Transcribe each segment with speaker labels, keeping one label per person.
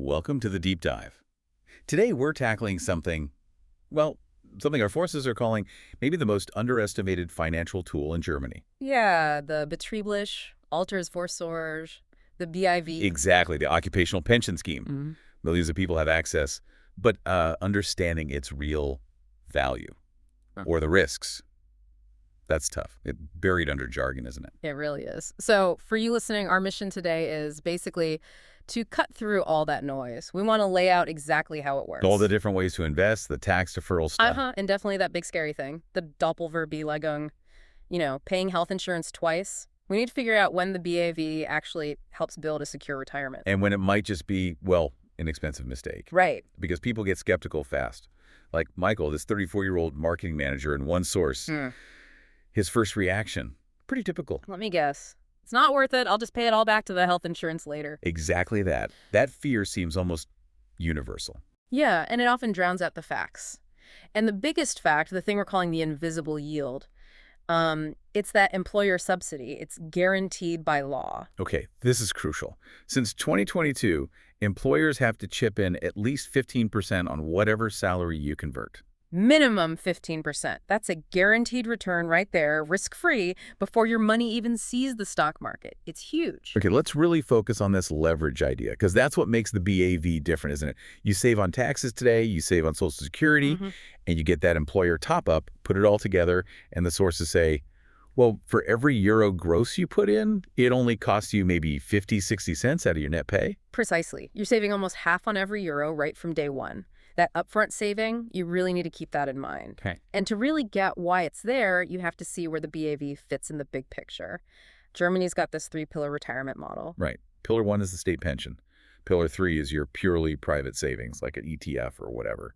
Speaker 1: Welcome to the deep dive. Today we're tackling something, well, something our forces are calling maybe the most underestimated financial tool in Germany.
Speaker 2: Yeah, the Betriebliche Altersvorsorge, the bAV.
Speaker 1: Exactly, the occupational pension scheme.
Speaker 2: Mhm.
Speaker 1: Millions of people have access, but understanding its real value or the risks, that's tough. It's buried under jargon, isn't it?
Speaker 2: It really is. So for you listening, our mission today is basically to cut through all that noise. We want to lay out exactly how it works.
Speaker 1: All the different ways to invest, the tax deferral stuff.
Speaker 2: And definitely that big scary thing, the Doppelverbeitragung, paying health insurance twice. We need to figure out when the bAV actually helps build a secure retirement.
Speaker 1: And when it might just be, well, an expensive mistake.
Speaker 2: Right.
Speaker 1: Because people get skeptical fast. Like Michael, this 34-year-old marketing manager in one source, his first reaction, pretty typical.
Speaker 2: Let me guess. It's not worth it. I'll just pay it all back to the health insurance later.
Speaker 1: Exactly that. That fear seems almost universal.
Speaker 2: Yeah, and it often drowns out the facts. And the biggest fact, the thing we're calling the invisible yield, it's that employer subsidy. It's guaranteed by law.
Speaker 1: Okay, this is crucial. Since 2022, employers have to chip in at least 15% on whatever salary you convert.
Speaker 2: Minimum 15%. That's a guaranteed return right there, risk-free, before your money even sees the stock market. It's huge.
Speaker 1: Okay, let's really focus on this leverage idea, because that's what makes the bAV different, isn't it? You save on taxes today, you save on Social Security, and you get that employer top-up, put it all together, and the sources say, well, for every euro gross you put in, it only costs you maybe 50, 60 cents out of your net pay?
Speaker 2: Precisely. You're saving almost half on every euro right from day one. That upfront saving, you really need to keep that in mind.
Speaker 1: Okay.
Speaker 2: And to really get why it's there, you have to see where the bAV fits in the big picture. Germany's got this three-pillar retirement model.
Speaker 1: Right. Pillar 1 is the state pension. Pillar 3 is your purely private savings, like an ETF or whatever.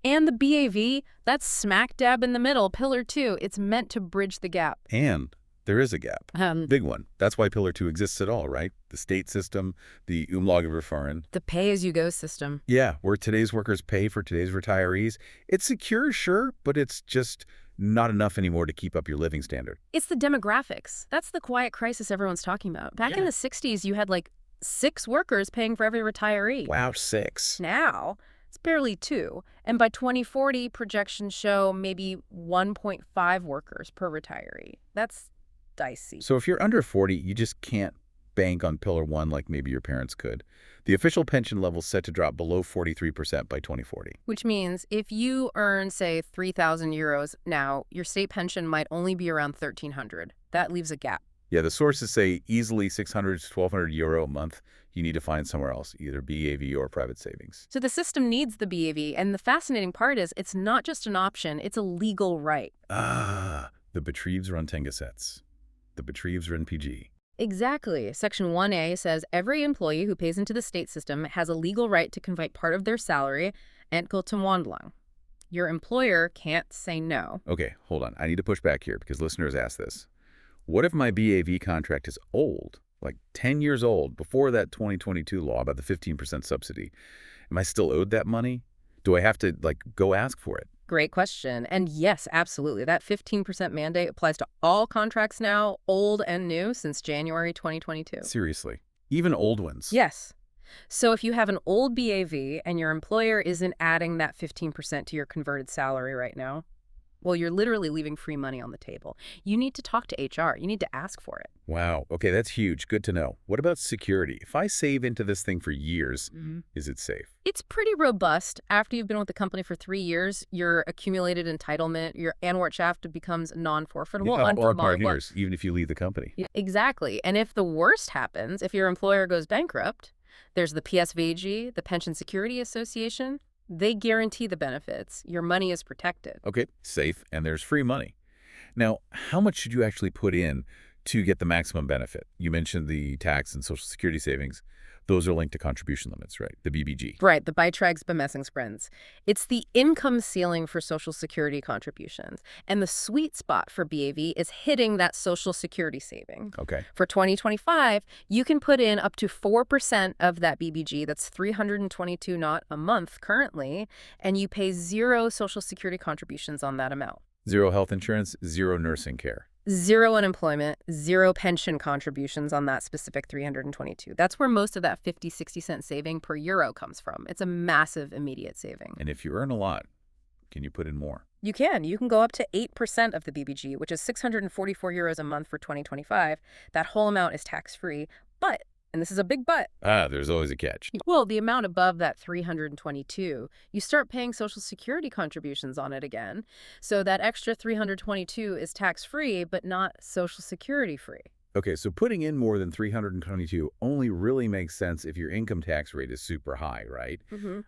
Speaker 2: And the bAV, that's smack dab in the middle. Pillar 2, it's meant to bridge the gap.
Speaker 1: And there is a gap. Big one. That's why Pillar 2 exists at all, right? The state system, the Umlageverfahren.
Speaker 2: The pay-as-you-go system.
Speaker 1: Yeah, where today's workers pay for today's retirees. It's secure, sure, but it's just not enough anymore to keep up your living standard.
Speaker 2: It's the demographics. That's the quiet crisis everyone's talking about. Back in the 60s, you had like 6 workers paying for every retiree.
Speaker 1: Wow, 6.
Speaker 2: Now, it's barely 2. And by 2040, projections show maybe 1.5 workers per retiree. That's dicey.
Speaker 1: So if you're under 40, you just can't bank on Pillar 1 like maybe your parents could. The official pension level is set to drop below 43% by 2040.
Speaker 2: Which means if you earn, say, 3,000 euros now, your state pension might only be around 1,300. That leaves a gap.
Speaker 1: Yeah, the sources say easily 600 to 1,200 euro a month you need to find somewhere else, either bAV or private savings.
Speaker 2: So the system needs the bAV, and the fascinating part is it's not just an option, it's a legal right.
Speaker 1: Ah, the Betriebsrentengesetz. The BetriebsrentenPG.
Speaker 2: Exactly. Section 1A says every employee who pays into the state system has a legal right to convert part of their salary, Entgeltumwandlung. Your employer can't say no.
Speaker 1: Okay, hold on. I need to push back here because listeners ask this. What if my bAV contract is old, like 10 years old, before that 2022 law about the 15% subsidy? Am I still owed that money? Do I have to, go ask for it?
Speaker 2: Great question. And yes, absolutely. That 15% mandate applies to all contracts now, old and new, since January 2022.
Speaker 1: Seriously? Even old ones?
Speaker 2: Yes. So if you have an old bAV and your employer isn't adding that 15% to your converted salary right now, well, you're literally leaving free money on the table. You need to talk to HR. You need to ask for it.
Speaker 1: Wow. Okay, that's huge. Good to know. What about security? If I save into this thing for years, is it safe?
Speaker 2: It's pretty robust. After you've been with the company for 3 years, your accumulated entitlement, your Anwartschaft becomes non-forfeitable.
Speaker 1: Or part years, even if you leave the company.
Speaker 2: Yeah, exactly. And if the worst happens, if your employer goes bankrupt, there's the PSVG, the Pension Security Association. They guarantee the benefits. Your money is protected.
Speaker 1: Okay, safe, and there's free money. Now, how much should you actually put in to get the maximum benefit? You mentioned the tax and Social Security savings. Those are linked to contribution limits, right? The BBG.
Speaker 2: Right, the Beitragsbemessungsgrenze. It's the income ceiling for Social Security contributions. And the sweet spot for bAV is hitting that Social Security saving.
Speaker 1: Okay.
Speaker 2: For 2025, you can put in up to 4% of that BBG. That's 322 not a month currently, and you pay 0 Social Security contributions on that amount.
Speaker 1: 0 health insurance, 0 nursing care.
Speaker 2: Zero unemployment, zero pension contributions on that specific 322. That's where most of that 50, 60-cent saving per euro comes from. It's a massive immediate saving.
Speaker 1: And if you earn a lot, can you put in more?
Speaker 2: You can. You can go up to 8% of the BBG, which is 644 euros a month for 2025. That whole amount is tax-free, but, and this is a big but.
Speaker 1: There's always a catch.
Speaker 2: Well, the amount above that 322, you start paying Social Security contributions on it again. So that extra 322 is tax-free, but not Social Security-free.
Speaker 1: Okay, so putting in more than 322 only really makes sense if your income tax rate is super high, right?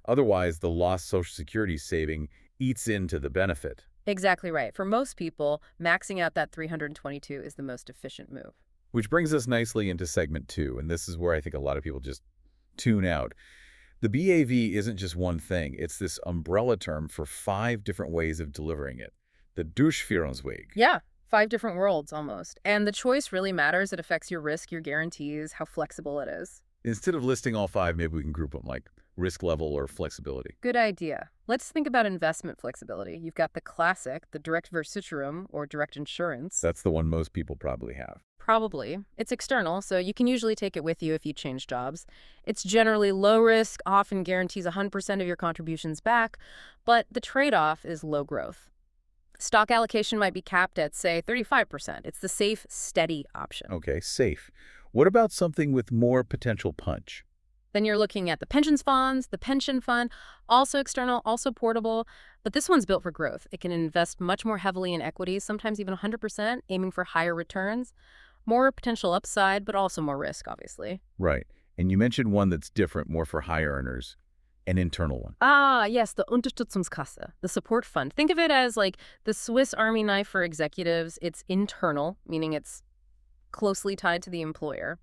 Speaker 1: Otherwise, the lost Social Security saving eats into the benefit.
Speaker 2: Exactly right. For most people, maxing out that 322 is the most efficient move.
Speaker 1: Which brings us nicely into segment 2, and this is where I think a lot of people just tune out. The bAV isn't just one thing. It's this umbrella term for 5 different ways of delivering it. The Durchführungswege.
Speaker 2: Yeah, 5 different worlds almost. And the choice really matters. It affects your risk, your guarantees, how flexible it is.
Speaker 1: Instead of listing all 5, maybe we can group them like risk level or flexibility.
Speaker 2: Good idea. Let's think about investment flexibility. You've got the classic, the Direktversicherung or direct insurance.
Speaker 1: That's the one most people probably have.
Speaker 2: Probably. It's external, so you can usually take it with you if you change jobs. It's generally low risk, often guarantees 100% of your contributions back, but the trade-off is low growth. Stock allocation might be capped at, say, 35%. It's the safe, steady option.
Speaker 1: Okay, safe. What about something with more potential punch?
Speaker 2: Then you're looking at the pensions funds, the pension fund, also external, also portable. But this one's built for growth. It can invest much more heavily in equities, sometimes even 100%, aiming for higher returns. More potential upside, but also more risk, obviously.
Speaker 1: Right. And you mentioned one that's different, more for high earners, an internal one.
Speaker 2: Ah, yes, the Unterstützungskasse, the support fund. Think of it as like the Swiss Army knife for executives. It's internal, meaning it's closely tied to the employer,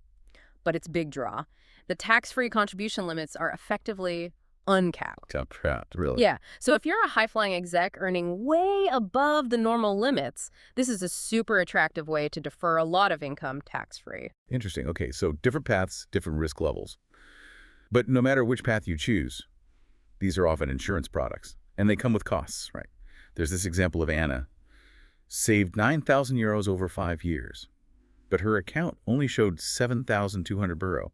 Speaker 2: but it's big draw. The tax-free contribution limits are effectively uncapped.
Speaker 1: Uncapped, really?
Speaker 2: Yeah. So if you're a high-flying exec earning way above the normal limits, this is a super attractive way to defer a lot of income tax-free.
Speaker 1: Interesting. Okay, so different paths, different risk levels. But no matter which path you choose, these are often insurance products, and they come with costs, right? There's this example of Anna, saved 9,000 euros over 5 years, but her account only showed 7,200 euro.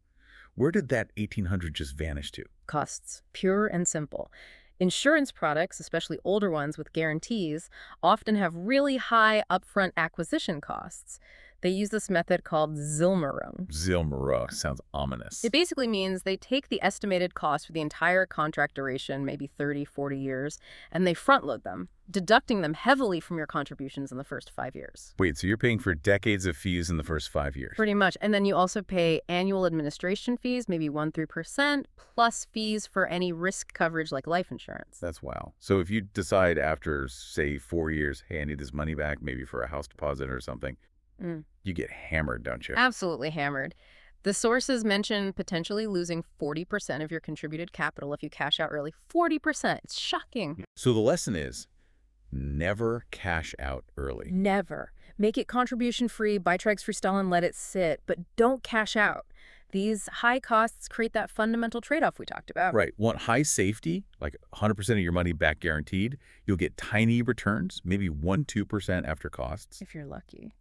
Speaker 1: Where did that 1,800 just vanish to?
Speaker 2: Costs, pure and simple. Insurance products, especially older ones with guarantees, often have really high upfront acquisition costs. They use this method called Zilmerung.
Speaker 1: Zilmerung sounds ominous.
Speaker 2: It basically means they take the estimated cost for the entire contract duration, maybe 30, 40 years, and they front-load them, deducting them heavily from your contributions in the first 5 years.
Speaker 1: Wait, so you're paying for decades of fees in the first 5 years?
Speaker 2: Pretty much. And then you also pay annual administration fees, maybe 1-3%, plus fees for any risk coverage like life insurance.
Speaker 1: That's wow. So if you decide after, say, 4 years, hey, I need this money back, maybe for a house deposit or something, you get hammered, don't you?
Speaker 2: Absolutely hammered. The sources mention potentially losing 40% of your contributed capital if you cash out early. 40%. It's shocking.
Speaker 1: So the lesson is never cash out early.
Speaker 2: Never. Make it contribution-free, Beitragsfree and let it sit, but don't cash out. These high costs create that fundamental trade-off we talked about.
Speaker 1: Right. Want high safety, like 100% of your money back guaranteed. You'll get tiny returns, maybe 1-2% after costs.
Speaker 2: If you're lucky.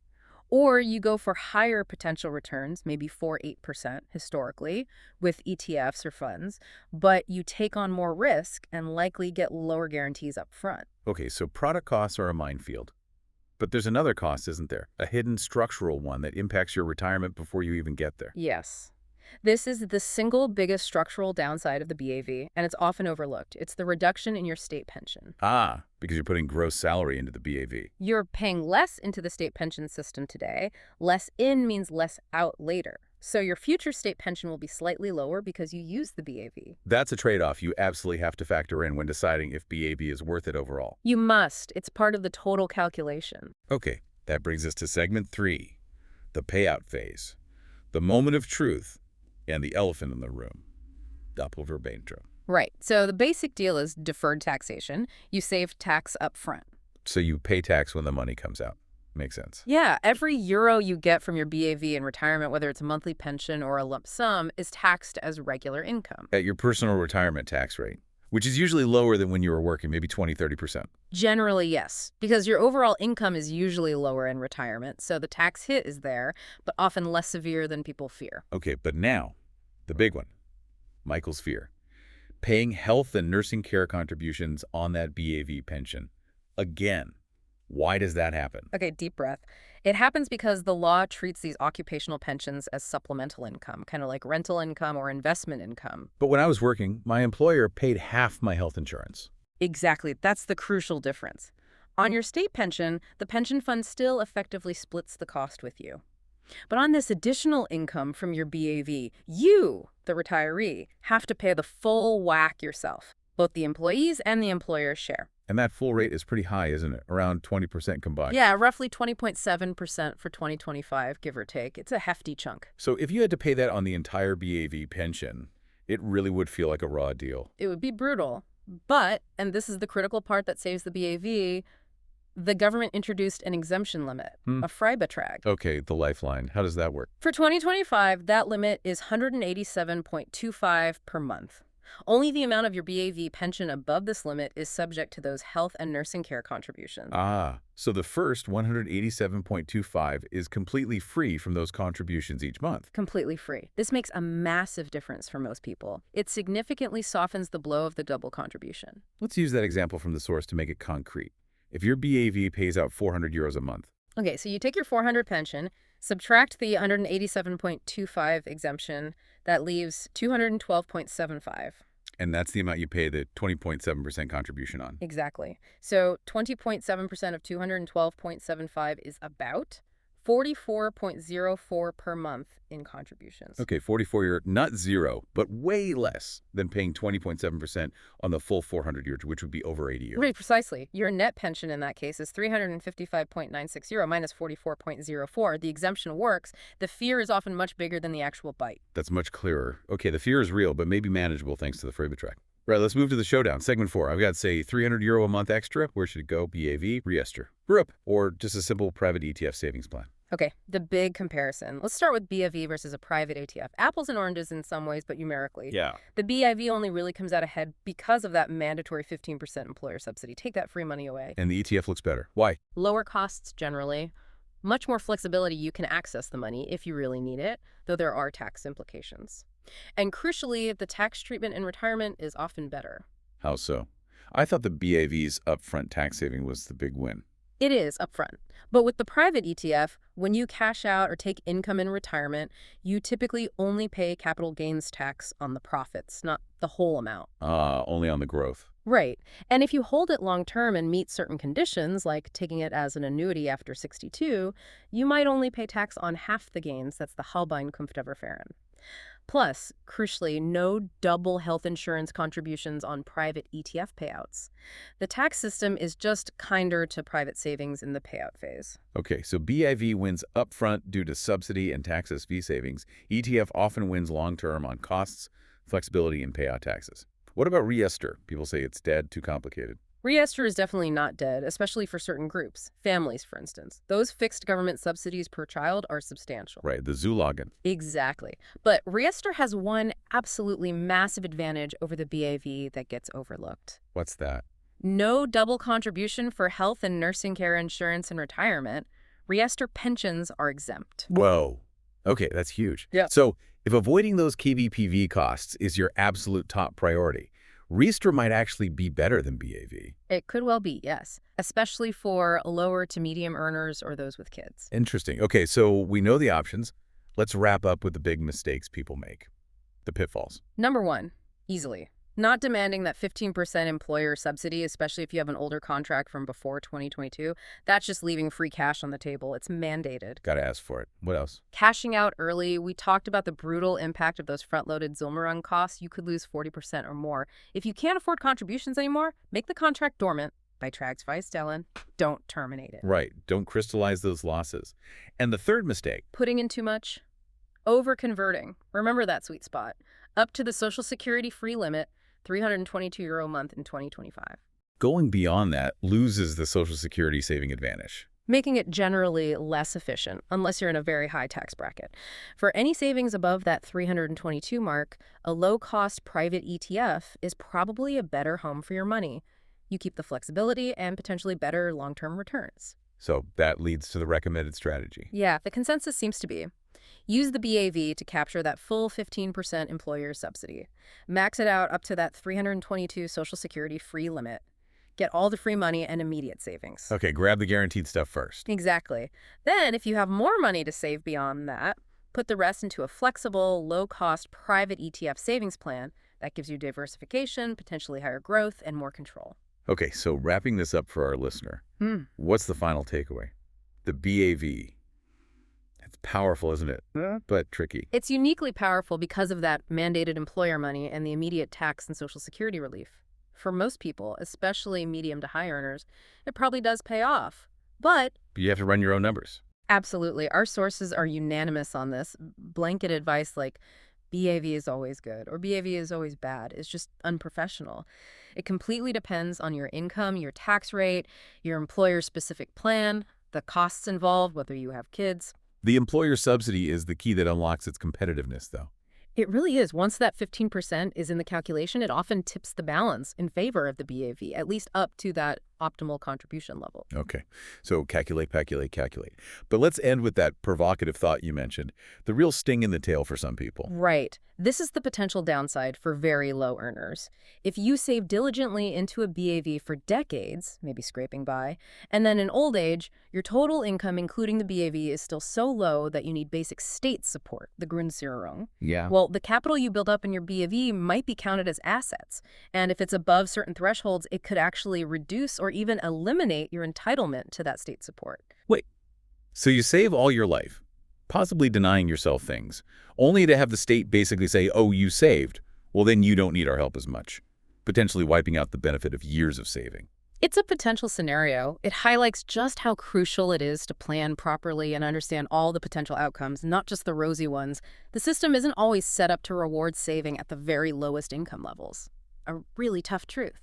Speaker 2: Or you go for higher potential returns, maybe 4-8% historically, with ETFs or funds, but you take on more risk and likely get lower guarantees up front.
Speaker 1: Okay, so product costs are a minefield. But there's another cost, isn't there? A hidden structural one that impacts your retirement before you even get there.
Speaker 2: Yes. This is the single biggest structural downside of the bAV, and it's often overlooked. It's the reduction in your state pension.
Speaker 1: Ah, because you're putting gross salary into the bAV.
Speaker 2: You're paying less into the state pension system today. Less in means less out later. So your future state pension will be slightly lower because you use the bAV.
Speaker 1: That's a trade-off you absolutely have to factor in when deciding if bAV is worth it overall.
Speaker 2: You must. It's part of the total calculation.
Speaker 1: Okay, that brings us to segment 3, the payout phase, the moment of truth, and the elephant in the room, Doppelverbeitragung.
Speaker 2: Right. So the basic deal is deferred taxation. You save tax up front.
Speaker 1: So you pay tax when the money comes out. Makes sense.
Speaker 2: Yeah. Every euro you get from your bAV in retirement, whether it's a monthly pension or a lump sum, is taxed as regular income.
Speaker 1: At your personal retirement tax rate, Which is usually lower than when you were working, maybe 20–30%.
Speaker 2: Generally, yes, because your overall income is usually lower in retirement, so the tax hit is there, but often less severe than people fear.
Speaker 1: Okay, but now, the big one, Michael's fear. Paying health and nursing care contributions on that bAV pension. Again, why does that happen?
Speaker 2: Okay, deep breath. It happens because the law treats these occupational pensions as supplemental income, kind of like rental income or investment income.
Speaker 1: But when I was working, my employer paid half my health insurance.
Speaker 2: Exactly. That's the crucial difference. On your state pension, the pension fund still effectively splits the cost with you. But on this additional income from your bAV, you, the retiree, have to pay the full whack yourself. Both the employees and the employer's share.
Speaker 1: And that full rate is pretty high, isn't it? Around 20% combined.
Speaker 2: Yeah, roughly 20.7% for 2025, give or take. It's a hefty chunk.
Speaker 1: So if you had to pay that on the entire bAV pension, it really would feel like a raw deal.
Speaker 2: It would be brutal. But, and this is the critical part that saves the bAV, the government introduced an exemption limit, a Freibetrag.
Speaker 1: Okay, the lifeline. How does that work?
Speaker 2: For 2025, that limit is 187.25 per month. Only the amount of your bAV pension above this limit is subject to those health and nursing care contributions.
Speaker 1: Ah, so the first 187.25 is completely free from those contributions each month.
Speaker 2: Completely free. This makes a massive difference for most people. It significantly softens the blow of the double contribution.
Speaker 1: Let's use that example from the source to make it concrete. If your bAV pays out 400 euros a month.
Speaker 2: Okay, so you take your 400 pension, subtract the 187.25 exemption, that leaves 212.75.
Speaker 1: And that's the amount you pay the 20.7% contribution on.
Speaker 2: Exactly. So 20.7% of 212.75 is about 44.04 per month in contributions.
Speaker 1: Okay, 44 year, not zero, but way less than paying 20.7% on the full 400 years, which would be over 80 years.
Speaker 2: Right, precisely. Your net pension in that case is 355.960 minus 44.04. The exemption works. The fear is often much bigger than the actual bite.
Speaker 1: That's much clearer. Okay, the fear is real, but maybe manageable thanks to the Freibetrag. Right, let's move to the showdown. Segment 4. I've got, say, 300 euro a month extra. Where should it go? bAV, Reester, Group, or just a simple private ETF savings plan?
Speaker 2: Okay, the big comparison. Let's start with bAV versus a private ETF. Apples and oranges in some ways, but numerically.
Speaker 1: Yeah.
Speaker 2: The bAV only really comes out ahead because of that mandatory 15% employer subsidy. Take that free money away.
Speaker 1: And the ETF looks better. Why?
Speaker 2: Lower costs generally. Much more flexibility. You can access the money if you really need it, though there are tax implications. And crucially, the tax treatment in retirement is often better.
Speaker 1: How so? I thought the bAV's upfront tax saving was the big win.
Speaker 2: It is upfront. But with the private ETF, when you cash out or take income in retirement, you typically only pay capital gains tax on the profits, not the whole amount.
Speaker 1: Only on the growth.
Speaker 2: Right. And if you hold it long term and meet certain conditions, like taking it as an annuity after 62, you might only pay tax on half the gains. That's the Halbeinkomfterverfahren. Plus, crucially, no double health insurance contributions on private ETF payouts. The tax system is just kinder to private savings in the payout phase.
Speaker 1: Okay, so bAV wins upfront due to subsidy and tax SV savings. ETF often wins long-term on costs, flexibility, and payout taxes. What about Reester? People say it's dead, too complicated.
Speaker 2: Reester is definitely not dead, especially for certain groups. Families, for instance. Those fixed government subsidies per child are substantial.
Speaker 1: Right, the Zulagen.
Speaker 2: Exactly. But Reester has one absolutely massive advantage over the bAV that gets overlooked.
Speaker 1: What's that?
Speaker 2: No double contribution for health and nursing care insurance in retirement. Reester pensions are exempt.
Speaker 1: Whoa. Okay, that's huge.
Speaker 2: Yeah.
Speaker 1: So if avoiding those KVPV costs is your absolute top priority, Reester might actually be better than bAV.
Speaker 2: It could well be, yes, especially for lower to medium earners or those with kids.
Speaker 1: Interesting. Okay, so we know the options. Let's wrap up with the big mistakes people make, the pitfalls.
Speaker 2: Number 1, easily. Not demanding that 15% employer subsidy, especially if you have an older contract from before 2022. That's just leaving free cash on the table. It's mandated.
Speaker 1: Got to ask for it. What else?
Speaker 2: Cashing out early. We talked about the brutal impact of those front-loaded Zilmerung costs. You could lose 40% or more. If you can't afford contributions anymore, make the contract dormant. Beitragsfrei Don't terminate it.
Speaker 1: Right. Don't crystallize those losses. And the third mistake.
Speaker 2: Putting in too much. Over-converting. Remember that sweet spot. Up to the Social Security free limit, 322 euro a month in 2025.
Speaker 1: Going beyond that loses the Social Security saving advantage.
Speaker 2: making it generally less efficient unless you're in a very high tax bracket. For any savings above that 322 mark, a low-cost private ETF is probably a better home for your money. You keep the flexibility and potentially better long-term returns.
Speaker 1: So that leads to the recommended strategy.
Speaker 2: Yeah, the consensus seems to be use the bAV to capture that full 15% employer subsidy. Max it out up to that 322 Social Security free limit. Get all the free money and immediate savings.
Speaker 1: Okay, grab the guaranteed stuff first.
Speaker 2: Exactly. Then, if you have more money to save beyond that, put the rest into a flexible, low-cost private ETF savings plan that gives you diversification, potentially higher growth, and more control.
Speaker 1: Okay, so wrapping this up for our listener, what's the final takeaway? The bAV. It's powerful, isn't it? But tricky.
Speaker 2: It's uniquely powerful because of that mandated employer money and the immediate tax and Social Security relief. For most people, especially medium to high earners, it probably does pay off. But
Speaker 1: you have to run your own numbers.
Speaker 2: absolutely, our sources are unanimous on this. Blanket advice like bAV is always good or bAV is always bad is just unprofessional. It completely depends on your income, your tax rate, your employer's specific plan, the costs involved, whether you have kids.
Speaker 1: The employer subsidy is the key that unlocks its competitiveness, though.
Speaker 2: It really is. Once that 15% is in the calculation, it often tips the balance in favor of the bAV, at least up to that optimal contribution level.
Speaker 1: Okay, so calculate. But let's end with that provocative thought you mentioned, the real sting in the tail for some people.
Speaker 2: Right. This is the potential downside for very low earners. If you save diligently into a bAV for decades, maybe scraping by, and then in old age, your total income, including the bAV, is still so low that you need basic state support, the Grundsicherung.
Speaker 1: Yeah.
Speaker 2: Well, the capital you build up in your bAV might be counted as assets. And if it's above certain thresholds, it could actually reduce or even eliminate your entitlement to that state support.
Speaker 1: Wait, so you save all your life, possibly denying yourself things, only to have the state basically say, oh, you saved. Well, then you don't need our help as much, potentially wiping out the benefit of years of saving.
Speaker 2: It's a potential scenario. It highlights just how crucial it is to plan properly and understand all the potential outcomes, not just the rosy ones. The system isn't always set up to reward saving at the very lowest income levels. A really tough truth.